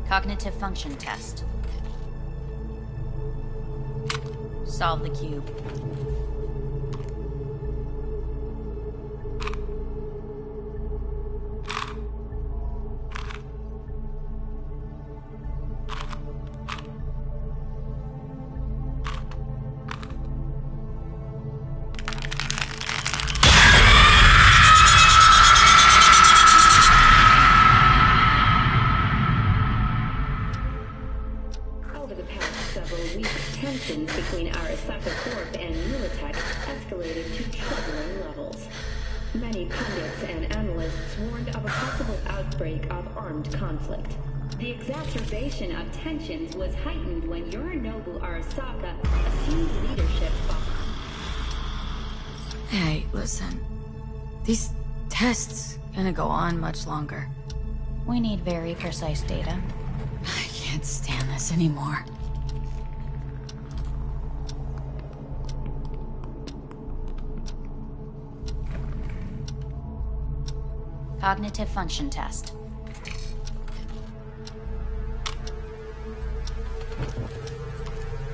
Cognitive function test. Solve the cube. Tensions between Arazaka Corp and Militech escalated to troubling levels. Many pundits and analysts warned of a possible outbreak of armed conflict. The exacerbation of tensions was heightened when Yorinobu Arazaka assumed leadership. Hey, listen. These tests gonna go on much longer. We need very precise data. I can't stand this anymore. Cognitive function test.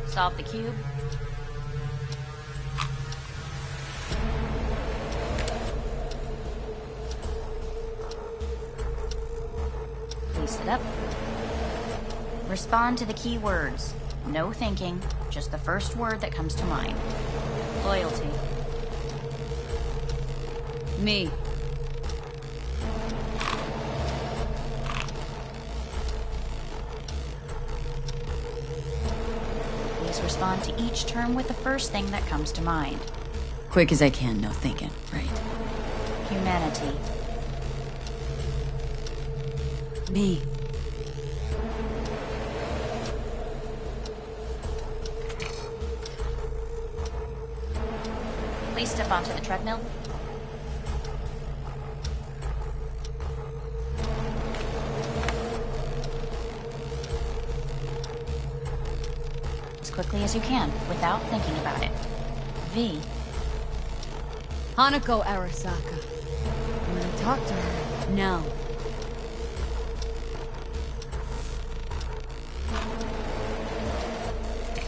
Solve the cube. Please sit up. Respond to the key words. No thinking, just the first word that comes to mind. Loyalty. Me. Respond to each term with the first thing that comes to mind. Quick as I can, no thinking, right? Humanity. Me. Please step onto the treadmill. Quickly as you can, without thinking about it. V. Hanako Arazaka. I'm gonna talk to her now.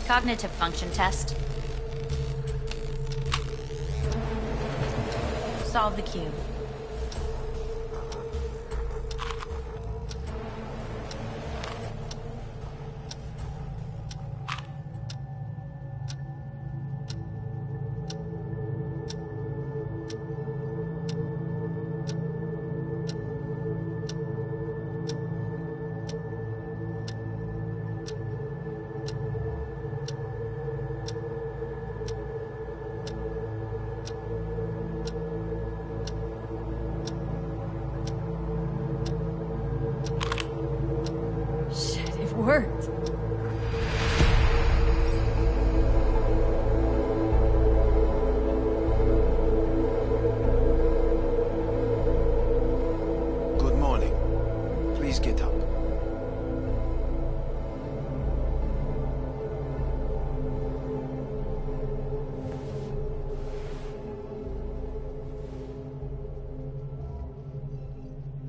Cognitive function test. Solve the cube. Worked. Good morning. Please get up.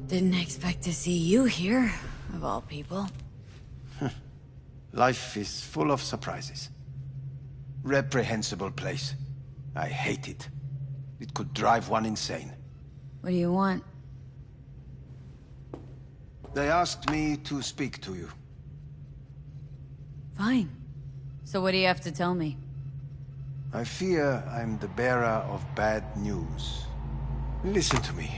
Didn't expect to see you here, of all people. Life is full of surprises. Reprehensible place. I hate it. It could drive one insane. What do you want? They asked me to speak to you. Fine. So what do you have to tell me? I fear I'm the bearer of bad news. Listen to me.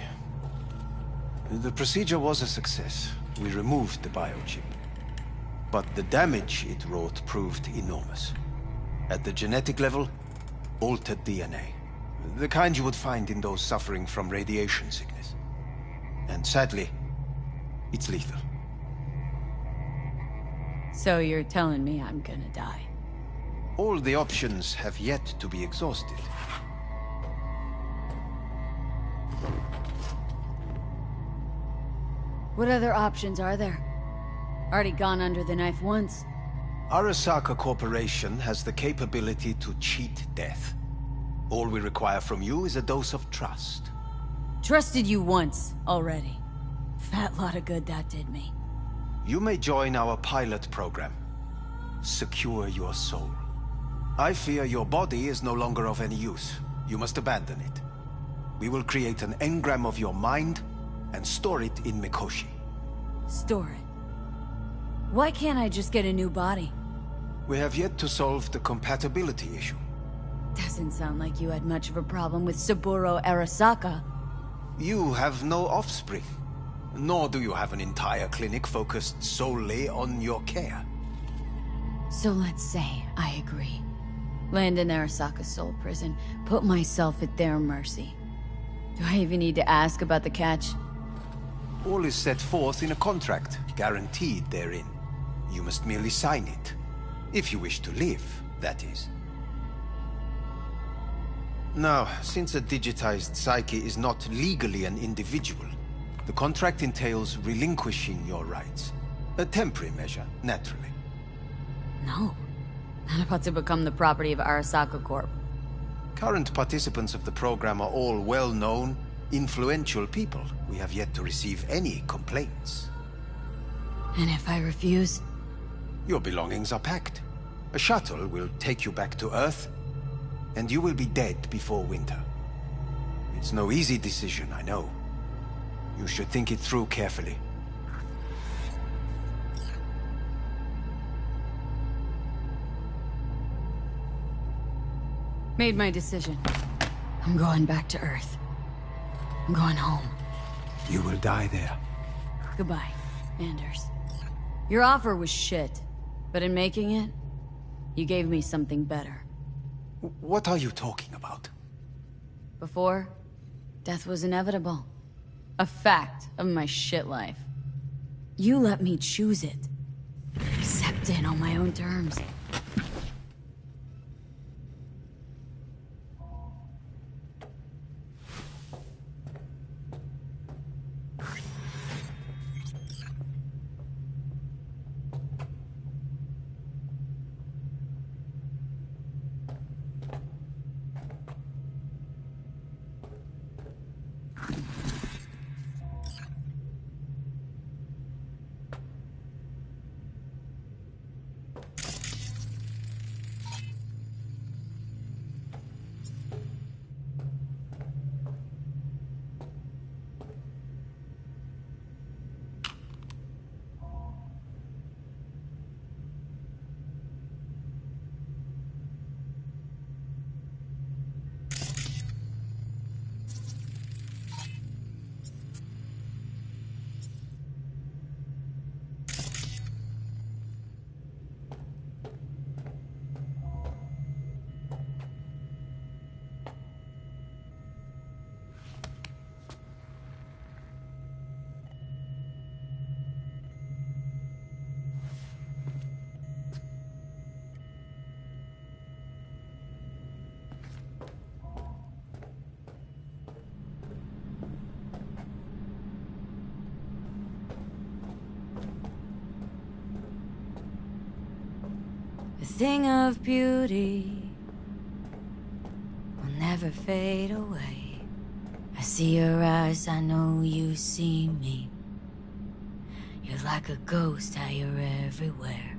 The procedure was a success. We removed the biochip. But the damage it wrought proved enormous. At the genetic level, altered DNA. The kind you would find in those suffering from radiation sickness. And sadly, it's lethal. So you're telling me I'm gonna die? All the options have yet to be exhausted. What other options are there? Already gone under the knife once. Arazaka Corporation has the capability to cheat death. All we require from you is a dose of trust. Trusted you once, already. Fat lot of good that did me. You may join our pilot program. Secure your soul. I fear your body is no longer of any use. You must abandon it. We will create an engram of your mind and store it in Mikoshi. Store it. Why can't I just get a new body? We have yet to solve the compatibility issue. Doesn't sound like you had much of a problem with Saburo Arazaka. You have no offspring, nor do you have an entire clinic focused solely on your care. So let's say I agree. Land in Arasaka's soul prison, put myself at their mercy. Do I even need to ask about the catch? All is set forth in a contract, guaranteed therein. You must merely sign it. If you wish to live, that is. Now, since a digitized psyche is not legally an individual, the contract entails relinquishing your rights. A temporary measure, naturally. No. I'm about to become the property of Arasaka Corp. Current participants of the program are all well-known, influential people. We have yet to receive any complaints. And if I refuse? Your belongings are packed. A shuttle will take you back to Earth, and you will be dead before winter. It's no easy decision, I know. You should think it through carefully. Made my decision. I'm going back to Earth. I'm going home. You will die there. Goodbye, Anders. Your offer was shit, but in making it, you gave me something better. What are you talking about? Before, death was inevitable. A fact of my shit life. You let me choose it. Accept it on my own terms. Thing of beauty will never fade away. I see your eyes, I know you see me. You're like a ghost, how you're everywhere.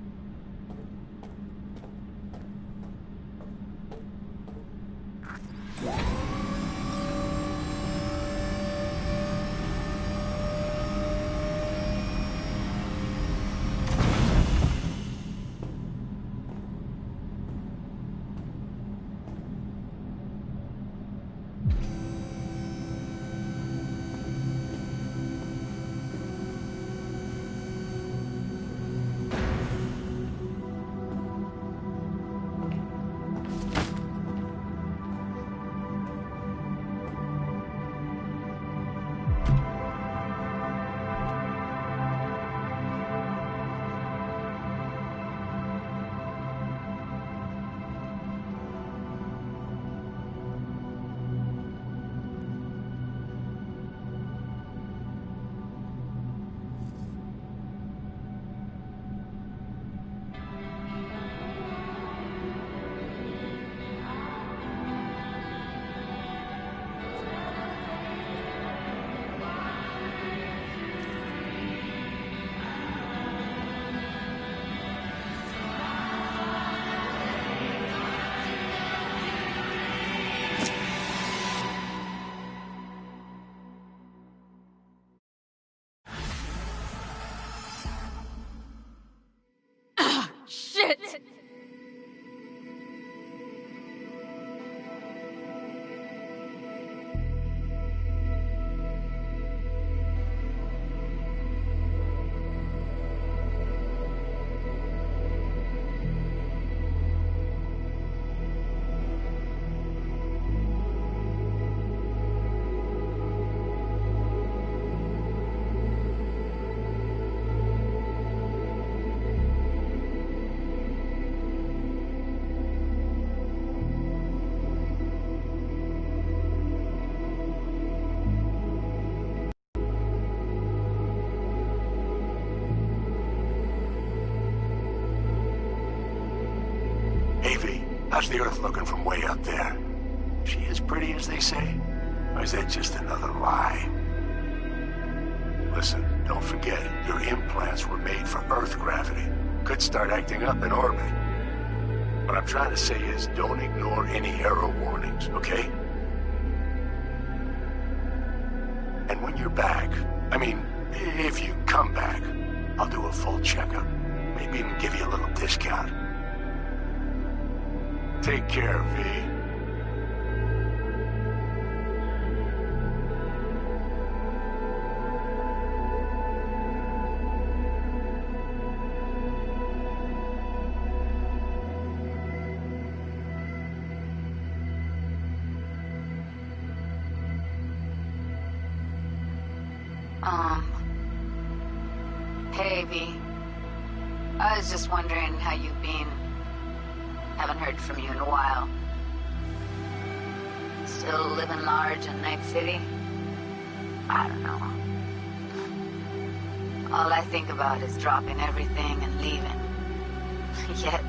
How's the Earth looking from way up there? She as pretty as they say? Or is that just another lie? Listen, don't forget, your implants were made for Earth gravity. Could start acting up in orbit. What I'm trying to say is, don't ignore any error warnings, okay? And when you're back, I mean, if you come back, I'll do a full checkup. Maybe even give you a little discount. Take care, V. Hey, V. I was just wondering how you've been. Haven't heard from you in a while. Still living large in Night City? I don't know. All I think about is dropping everything and leaving. Yet,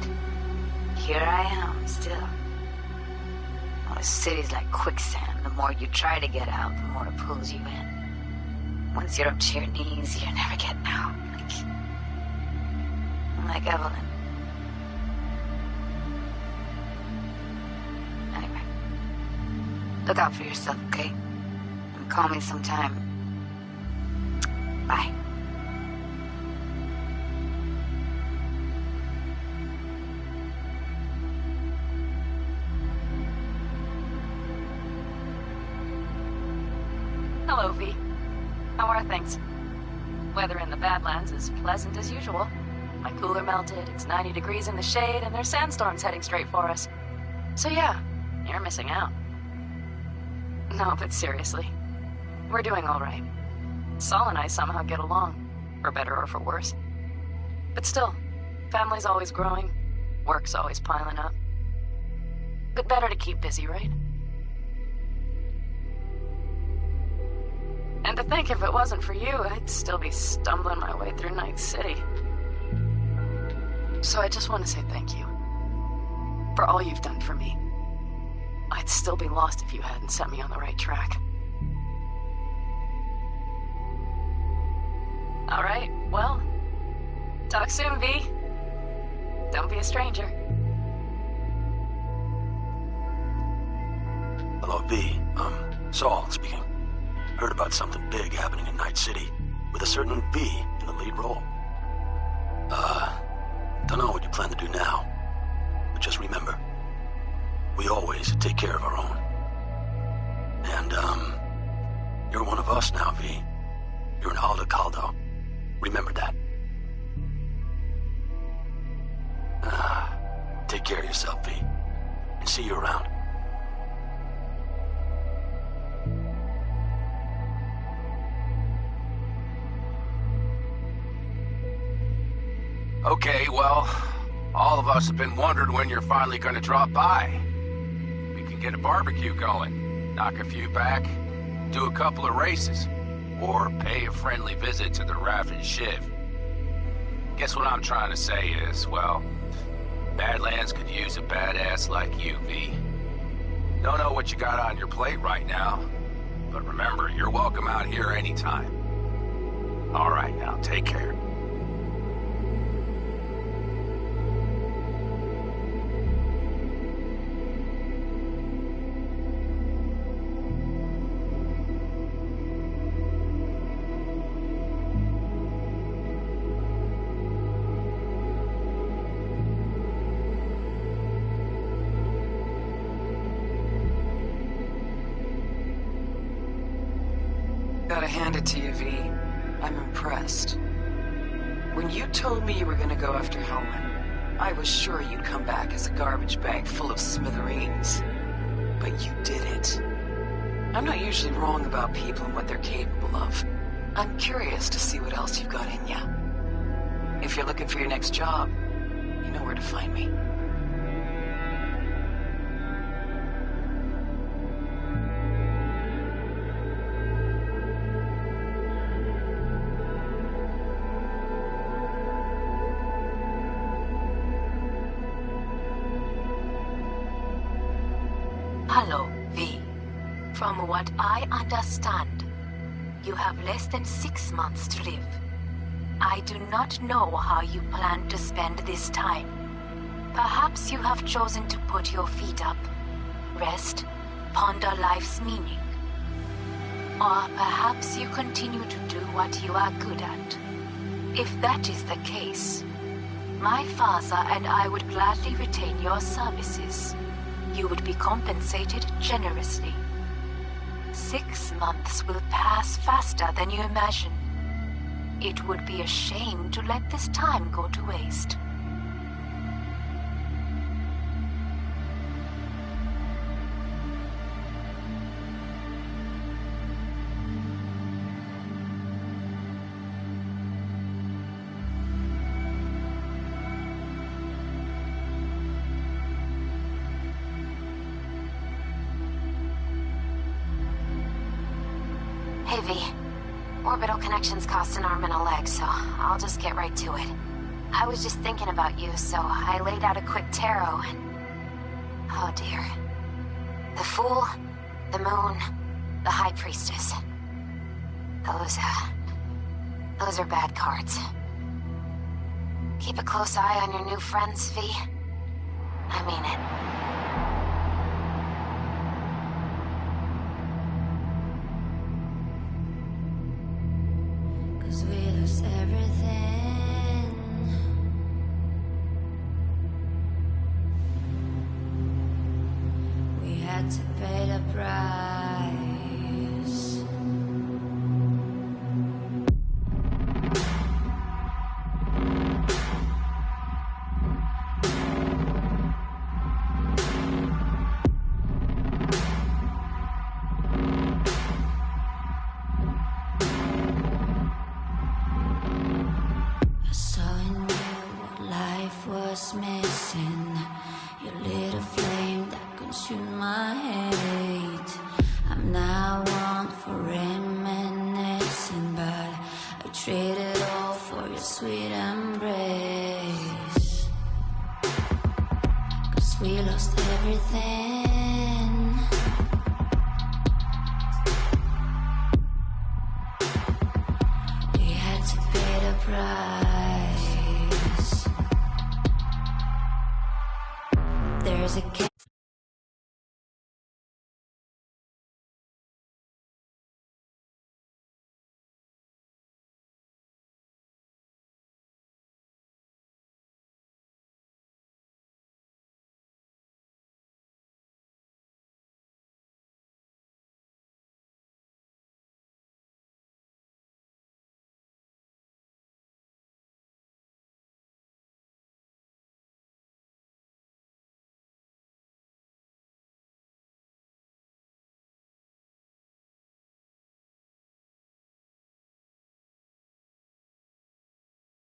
here I am, still. Oh, the city's like quicksand. The more you try to get out, the more it pulls you in. Once you're up to your knees, you're never getting out. Like Evelyn. Anyway. Look out for yourself, okay? And call me sometime. Bye. Hello, V. How are things? Weather in the Badlands is pleasant as usual. My cooler melted, it's 90 degrees in the shade, and there's sandstorms heading straight for us. So yeah, you're missing out. No, but seriously, we're doing all right. Saul and I somehow get along, for better or for worse. But still, family's always growing, work's always piling up. But better to keep busy, right? And to think if it wasn't for you, I'd still be stumbling my way through Night City. So I just want to say thank you. For all you've done for me. I'd still be lost if you hadn't set me on the right track. Alright, well, talk soon, V. Don't be a stranger. Hello, V. Saul speaking. Heard about something big happening in Night City, with a certain V in the lead role. Don't know what you plan to do now, but just remember, we always take care of our own. And, you're one of us now, V. You're an Alda Caldo. Remember that. Take care of yourself, V, and see you around. Okay, well, all of us have been wondering when you're finally gonna drop by. We can get a barbecue going, knock a few back, do a couple of races, or pay a friendly visit to the Raven Shiv. Guess what I'm trying to say is, well, Badlands could use a badass like you, V. Don't know what you got on your plate right now, but remember, you're welcome out here anytime. All right, now, take care. Gotta hand it to you, V. I'm impressed. When you told me you were gonna go after Hellman, I was sure you'd come back as a garbage bag full of smithereens. But you did it. I'm not usually wrong about people and what they're capable of. I'm curious to see what else you've got in ya. If you're looking for your next job, you know where to find me. From what I understand, you have less than 6 months to live. I do not know how you plan to spend this time. Perhaps you have chosen to put your feet up, rest, ponder life's meaning. Or perhaps you continue to do what you are good at. If that is the case, my father and I would gladly retain your services. You would be compensated generously. 6 months will pass faster than you imagine. It would be a shame to let this time go to waste. Hey, V. Orbital connections cost an arm and a leg, so I'll just get right to it. I was just thinking about you, so I laid out a quick tarot and... oh dear. The Fool, the Moon, the High Priestess. Those are bad cards. Keep a close eye on your new friends, V. I mean it. We lost everything. We had to pay the price. Missing your little flame that consumed my hate. I'm now one for reminiscing, but I traded all for your sweet embrace. 'Cause we lost everything.